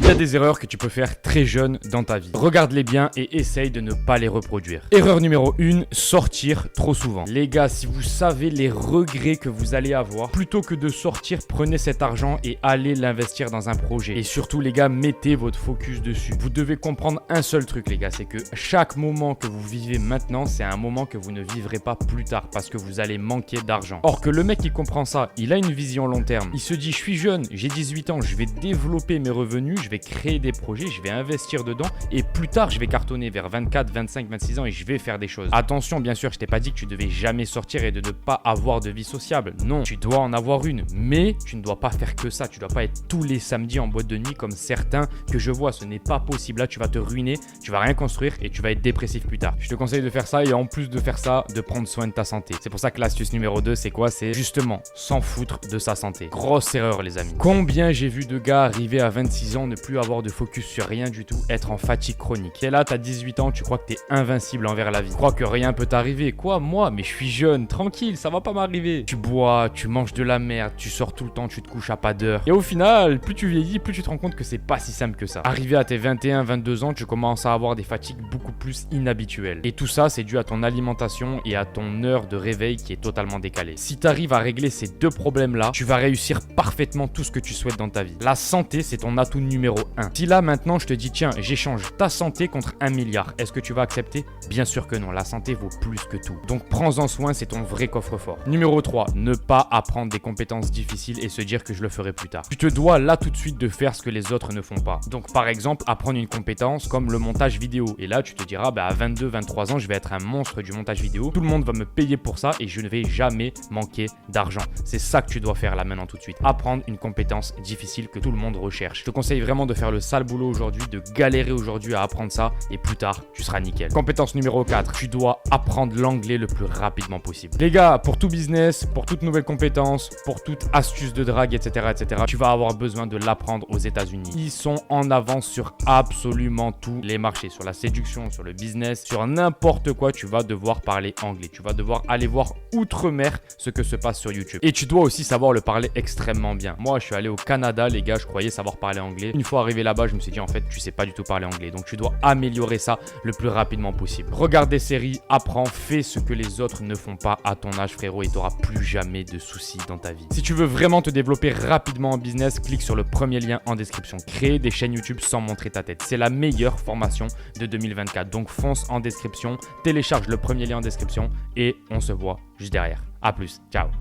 Il y a des erreurs que tu peux faire très jeune dans ta vie. Regarde-les bien et essaye de ne pas les reproduire. Erreur numéro 1, sortir trop souvent. Les gars, si vous savez les regrets que vous allez avoir, plutôt que de sortir, prenez cet argent et allez l'investir dans un projet. Et surtout les gars, mettez votre focus dessus. Vous devez comprendre un seul truc les gars, c'est que chaque moment que vous vivez maintenant, c'est un moment que vous ne vivrez pas plus tard parce que vous allez manquer d'argent. Or que le mec qui comprend ça, il a une vision long terme. Il se dit, je suis jeune, j'ai 18 ans, je vais développer mes revenus, je vais créer des projets, je vais investir dedans et plus tard, je vais cartonner vers 24, 25, 26 ans et je vais faire des choses. Attention, bien sûr, je t'ai pas dit que tu devais jamais sortir et de ne pas avoir de vie sociable. Non, tu dois en avoir une, mais tu ne dois pas faire que ça. Tu dois pas être tous les samedis en boîte de nuit comme certains que je vois. Ce n'est pas possible. Là, tu vas te ruiner, tu vas rien construire et tu vas être dépressif plus tard. Je te conseille de faire ça et en plus de faire ça, de prendre soin de ta santé. C'est pour ça que l'astuce numéro 2, c'est quoi? C'est justement s'en foutre de sa santé. Grosse erreur, les amis. Combien j'ai vu de gars arriver à 26 ans, ne plus avoir de focus sur rien du tout, être en fatigue chronique. Et là, t'as 18 ans, tu crois que t'es invincible envers la vie. Tu crois que rien peut t'arriver. Quoi, moi? Mais je suis jeune, tranquille, ça va pas m'arriver. Tu bois, tu manges de la merde, tu sors tout le temps, tu te couches à pas d'heure. Et au final, plus tu vieillis, plus tu te rends compte que c'est pas si simple que ça. Arrivé à tes 21, 22 ans, tu commences à avoir des fatigues beaucoup plus inhabituelles. Et tout ça, c'est dû à ton alimentation et à ton heure de réveil qui est totalement décalée. Si tu arrives à régler ces deux problèmes-là, tu vas réussir parfaitement tout ce que tu souhaites dans ta vie. La santé, c'est ton atout numéro 1. Si là, maintenant, je te dis, tiens, j'échange ta santé contre 1 milliard, est-ce que tu vas accepter? Bien sûr que non, la santé vaut plus que tout. Donc prends-en soin, c'est ton vrai coffre-fort. Numéro 3, ne pas apprendre des compétences difficiles et se dire que je le ferai plus tard. Tu te dois là tout de suite de faire ce que les autres ne font pas. Donc par exemple, apprendre une compétence comme le montage vidéo. Et là, tu te diras, à 22, 23 ans, je vais être un monstre du montage vidéo. Tout le monde va me payer pour ça et je ne vais jamais manquer d'argent. C'est ça que tu dois faire là maintenant tout de suite. Apprendre une compétence difficile que tout le monde recherche. Je te conseille vraiment de faire le sale boulot aujourd'hui, de galérer aujourd'hui à apprendre ça et plus tard, tu seras nickel. Compétence numéro 4, tu dois apprendre l'anglais le plus rapidement possible. Les gars, pour tout business, pour toute nouvelle compétence, pour toute astuce de drague, etc., tu vas avoir besoin de l'apprendre aux États-Unis. Ils sont en avance sur absolument tous les marchés, sur la séduction, sur le business, sur n'importe quoi, tu vas devoir parler anglais. Tu vas devoir aller voir outre-mer ce que se passe sur YouTube. Et tu dois aussi savoir le parler extrêmement bien. Moi, je suis allé au Canada, les gars, je croyais savoir parler anglais. Une fois arrivé là-bas, je me suis dit, en fait, tu sais pas du tout parler anglais. Donc, tu dois améliorer ça le plus rapidement possible. Regarde des séries, apprends, fais ce que les autres ne font pas à ton âge, frérot, et tu n'auras plus jamais de soucis dans ta vie. Si tu veux vraiment te développer rapidement en business, clique sur le premier lien en description. Créer des chaînes YouTube sans montrer ta tête. C'est la meilleure formation de 2024. Donc, fonce en description, télécharge le premier lien en description et on se voit juste derrière. À plus, ciao.